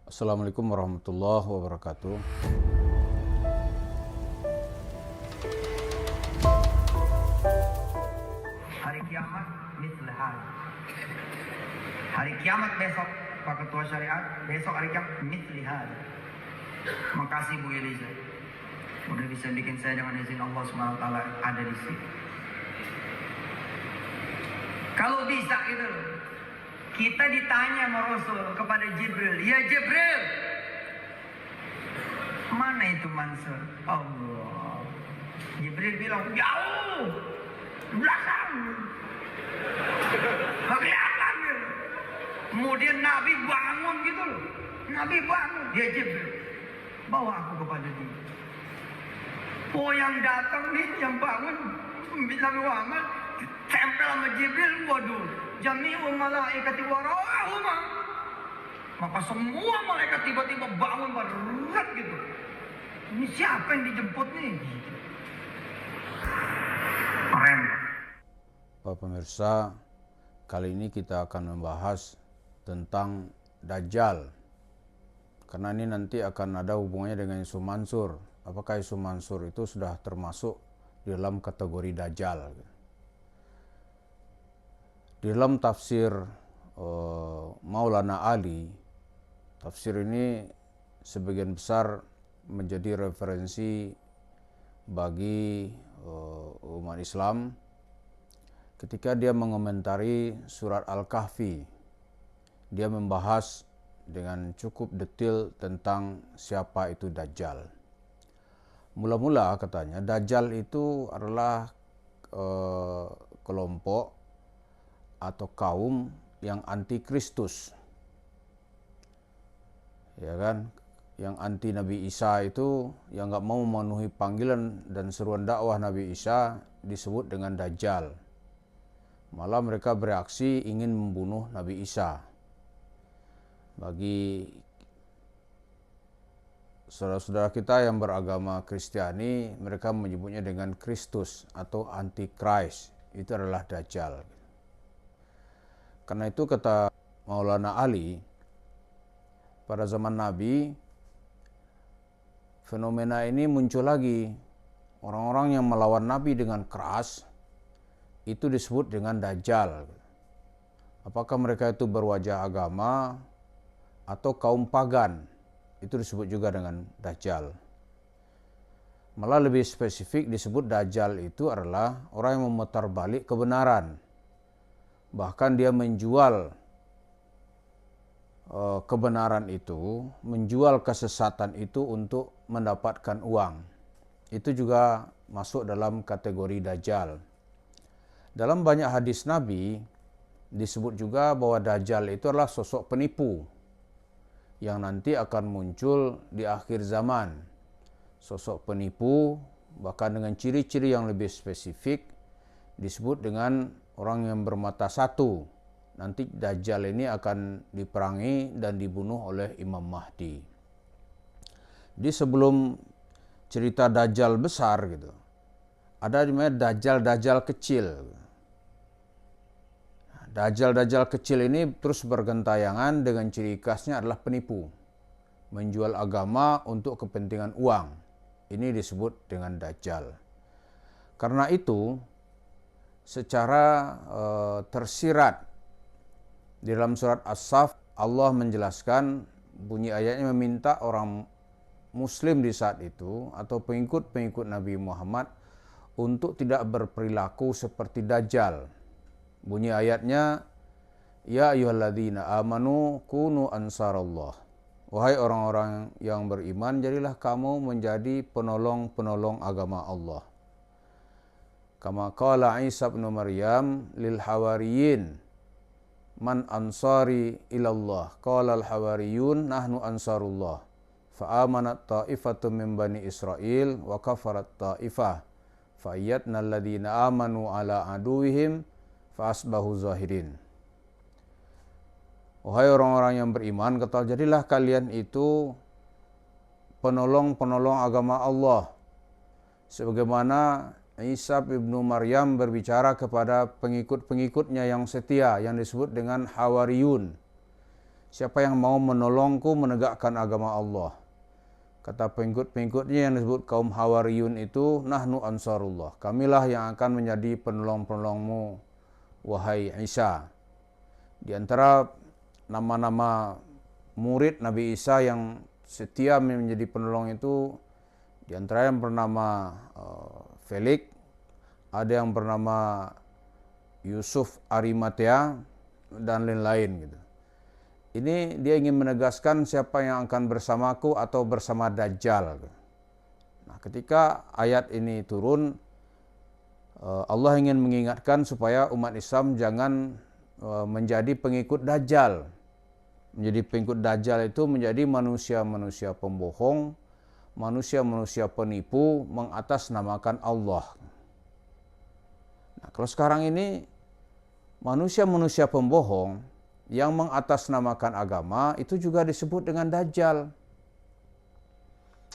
Assalamualaikum warahmatullahi wabarakatuh. Hari kiamat mislihal. Hari kiamat besok, Pak Ketua Syariat, besok hari kiamat mislihal. Makasih Bu Eliza. Udah bisa bikin saya dengan izin Allah SWT ada di sini. Kalau bisa gitu, kita ditanya sama Rasul kepada Jibril, ya Jibril, mana itu Mansur? Allah. Jibril bilang, jauh, belakang. Kelihatan gitu. Kemudian Nabi bangun gitu loh. Nabi bangun, ya Jibril, bawa aku kepada dia. Oh yang datang nih, yang bangun, Nabi Muhammad, tempel sama Jibril, waduh, jami'ul malaikati warahumah. Maka semua malaikat tiba-tiba bangun berat gitu. Ini siapa yang dijemput nih? Keren. Pak pemirsa, kali ini kita akan membahas tentang Dajjal. Karena ini nanti akan ada hubungannya dengan Isu Mansur. Apakah Isu Mansur itu sudah termasuk di dalam kategori Dajjal? Di dalam tafsir Maulana Ali, tafsir ini sebagian besar menjadi referensi bagi umat Islam ketika dia mengomentari surat Al-Kahfi. Dia membahas dengan cukup detail tentang siapa itu Dajjal. Mula-mula katanya Dajjal itu adalah kelompok atau kaum yang anti Kristus, ya kan, yang anti Nabi Isa itu, yang nggak mau memenuhi panggilan dan seruan dakwah Nabi Isa, disebut dengan Dajjal. Malah mereka bereaksi ingin membunuh Nabi Isa. Bagi saudara-saudara kita yang beragama Kristiani, mereka menyebutnya dengan Kristus atau Antichrist. Itu adalah Dajjal. Karena itu kata Maulana Ali, pada zaman Nabi, fenomena ini muncul lagi. Orang-orang yang melawan Nabi dengan keras, itu disebut dengan Dajjal. Apakah mereka itu berwajah agama atau kaum pagan, itu disebut juga dengan Dajjal. Malah lebih spesifik disebut Dajjal itu adalah orang yang memutar balik kebenaran. Bahkan dia menjual kebenaran itu, menjual kesesatan itu untuk mendapatkan uang. Itu juga masuk dalam kategori Dajjal. Dalam banyak hadis Nabi disebut juga bahwa Dajjal itu adalah sosok penipu yang nanti akan muncul di akhir zaman. Sosok penipu, bahkan dengan ciri-ciri yang lebih spesifik, disebut dengan orang yang bermata satu. Nanti Dajjal ini akan diperangi dan dibunuh oleh Imam Mahdi. Di sebelum cerita Dajjal besar gitu, ada namanya Dajjal kecil. Dajjal kecil ini terus bergentayangan dengan ciri khasnya adalah penipu, menjual agama untuk kepentingan uang. Ini disebut dengan Dajjal. Karena itu, secara tersirat di dalam surat As-Saff, Allah menjelaskan, bunyi ayatnya meminta orang Muslim di saat itu atau pengikut-pengikut Nabi Muhammad untuk tidak berperilaku seperti Dajjal. Bunyi ayatnya, ya ayyuhalladzina amanu kunu ansarallah. Wahai orang-orang yang beriman, jadilah kamu menjadi penolong-penolong agama Allah. Kama qala Isa bin Maryam lil hawariyin, man ansari ilallah, qala al hawariyun nahnu ansarullah. Fa amanat ta'ifatun min bani Israil wa kafarat ta'ifah. Fa ayyadna alladhina amanu ala aduwihim fa asbahu zahirin. Wahai orang-orang yang beriman, kata jadilah kalian itu penolong-penolong agama Allah. Sebagaimana Isa ibnu Maryam berbicara kepada pengikut-pengikutnya yang setia, yang disebut dengan Hawariyun. siapa yang mau menolongku menegakkan agama Allah. Kata pengikut-pengikutnya yang disebut kaum Hawariyun itu, nahnu ansarullah. Kamilah yang akan menjadi penolong-penolongmu, wahai Isa. Di antara nama-nama murid Nabi Isa yang setia menjadi penolong itu, di antara yang bernama Felix, ada yang bernama Yusuf Arimatea, dan lain-lain gitu. Ini dia ingin menegaskan siapa yang akan bersamaku atau bersama Dajjal. Nah, ketika ayat ini turun, Allah ingin mengingatkan supaya umat Islam jangan menjadi pengikut Dajjal. Menjadi pengikut Dajjal itu menjadi manusia-manusia pembohong, manusia-manusia penipu, mengatasnamakan Allah. Nah, kalau sekarang ini manusia-manusia pembohong yang mengatasnamakan agama itu juga disebut dengan Dajjal.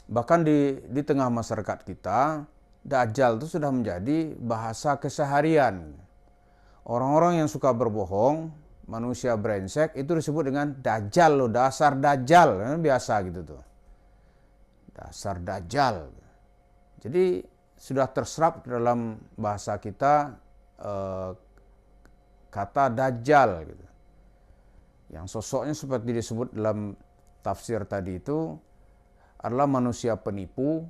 Bahkan di tengah masyarakat kita, Dajjal itu sudah menjadi bahasa keseharian. Orang-orang yang suka berbohong, manusia brengsek, itu disebut dengan Dajjal loh, dasar Dajjal, biasa gitu tuh. Dasar Dajjal. Jadi sudah terserap dalam bahasa kita kata Dajjal gitu. Yang sosoknya seperti disebut dalam tafsir tadi itu adalah manusia penipu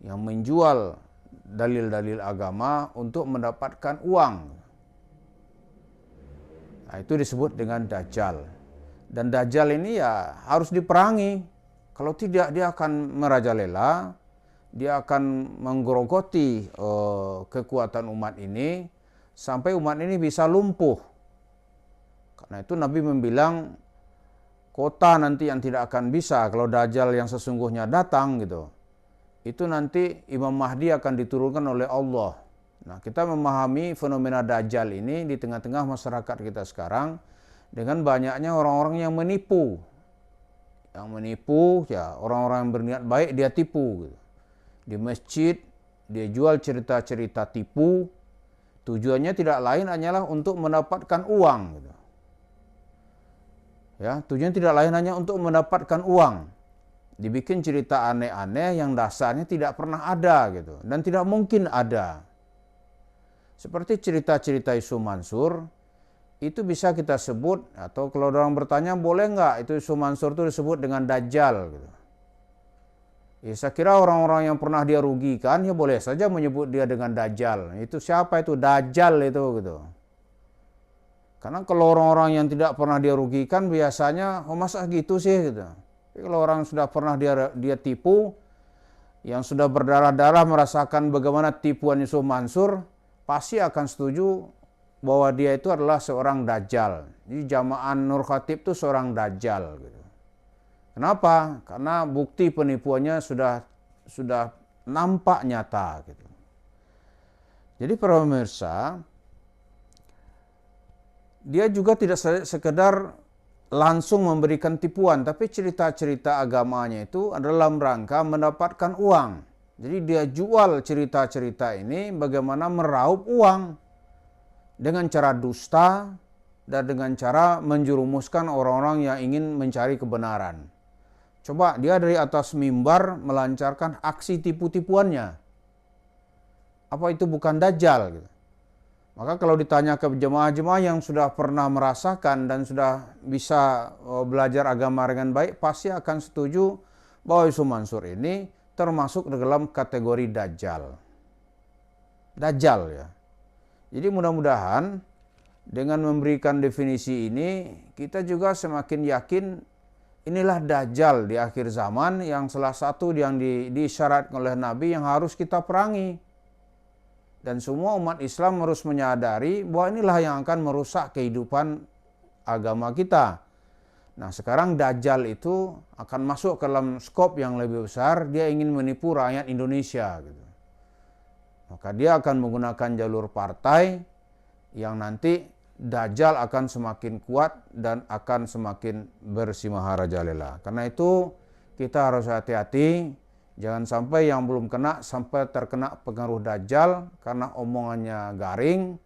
yang menjual dalil-dalil agama untuk mendapatkan uang. Nah, itu disebut dengan Dajjal. Dan Dajjal ini ya harus diperangi. Kalau tidak dia akan merajalela, dia akan menggerogoti kekuatan umat ini sampai umat ini bisa lumpuh. Karena itu Nabi membilang kota nanti yang tidak akan bisa kalau Dajjal yang sesungguhnya datang gitu. Itu nanti Imam Mahdi akan diturunkan oleh Allah. Nah, kita memahami fenomena Dajjal ini di tengah-tengah masyarakat kita sekarang dengan banyaknya orang-orang yang menipu. Yang menipu ya orang-orang yang berniat baik dia tipu gitu. Di masjid dia jual cerita-cerita tipu. Tujuannya tidak lain hanyalah untuk mendapatkan uang gitu. Ya, tujuan tidak lain hanya untuk mendapatkan uang. Dibikin cerita aneh-aneh yang dasarnya tidak pernah ada gitu dan tidak mungkin ada. Seperti cerita-cerita Isu Mansur itu bisa kita sebut atau kalau orang bertanya boleh nggak itu Isu Mansur itu disebut dengan Dajjal gitu. Ya, saya kira orang-orang yang pernah dia rugikan ya boleh saja menyebut dia dengan Dajjal. Itu siapa itu? Dajjal itu gitu. Karena kalau orang-orang yang tidak pernah dia rugikan biasanya, oh masa gitu sih gitu. Tapi kalau orang sudah pernah dia tipu, yang sudah berdarah-darah merasakan bagaimana tipuan Yusuf Mansur, pasti akan setuju bahwa dia itu adalah seorang Dajjal. Jadi Jama'an Nur Khatib itu seorang Dajjal gitu. Kenapa? Karena bukti penipuannya sudah nampak nyata gitu. Jadi para pemirsa, dia juga tidak sekedar langsung memberikan tipuan, tapi cerita-cerita agamanya itu adalah dalam rangka mendapatkan uang. Jadi dia jual cerita-cerita ini bagaimana meraup uang dengan cara dusta dan dengan cara menjerumuskan orang-orang yang ingin mencari kebenaran. Coba dia dari atas mimbar melancarkan aksi tipu-tipuannya. Apa itu bukan Dajjal gitu? Maka kalau ditanya ke jemaah-jemaah yang sudah pernah merasakan dan sudah bisa belajar agama dengan baik, pasti akan setuju bahwa Yusuf Mansur ini termasuk dalam kategori Dajjal. Dajjal ya. Jadi mudah-mudahan dengan memberikan definisi ini, kita juga semakin yakin inilah Dajjal di akhir zaman yang salah satu yang diisyaratkan oleh Nabi yang harus kita perangi. Dan semua umat Islam harus menyadari bahwa inilah yang akan merusak kehidupan agama kita. Nah sekarang Dajjal itu akan masuk ke dalam skop yang lebih besar, dia ingin menipu rakyat Indonesia gitu. Maka dia akan menggunakan jalur partai yang nanti Dajjal akan semakin kuat dan akan semakin bersimaharajalela. Karena itu kita harus hati-hati. Jangan sampai yang belum kena sampai terkena pengaruh Dajjal karena omongannya garing,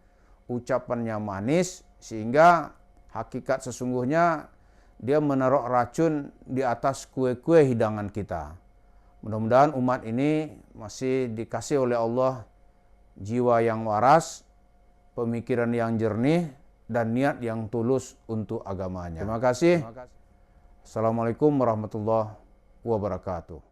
ucapannya manis, sehingga hakikat sesungguhnya dia menaruh racun di atas kue-kue hidangan kita. Mudah-mudahan umat ini masih dikasih oleh Allah jiwa yang waras, pemikiran yang jernih, dan niat yang tulus untuk agamanya. Terima kasih. Assalamualaikum warahmatullahi wabarakatuh.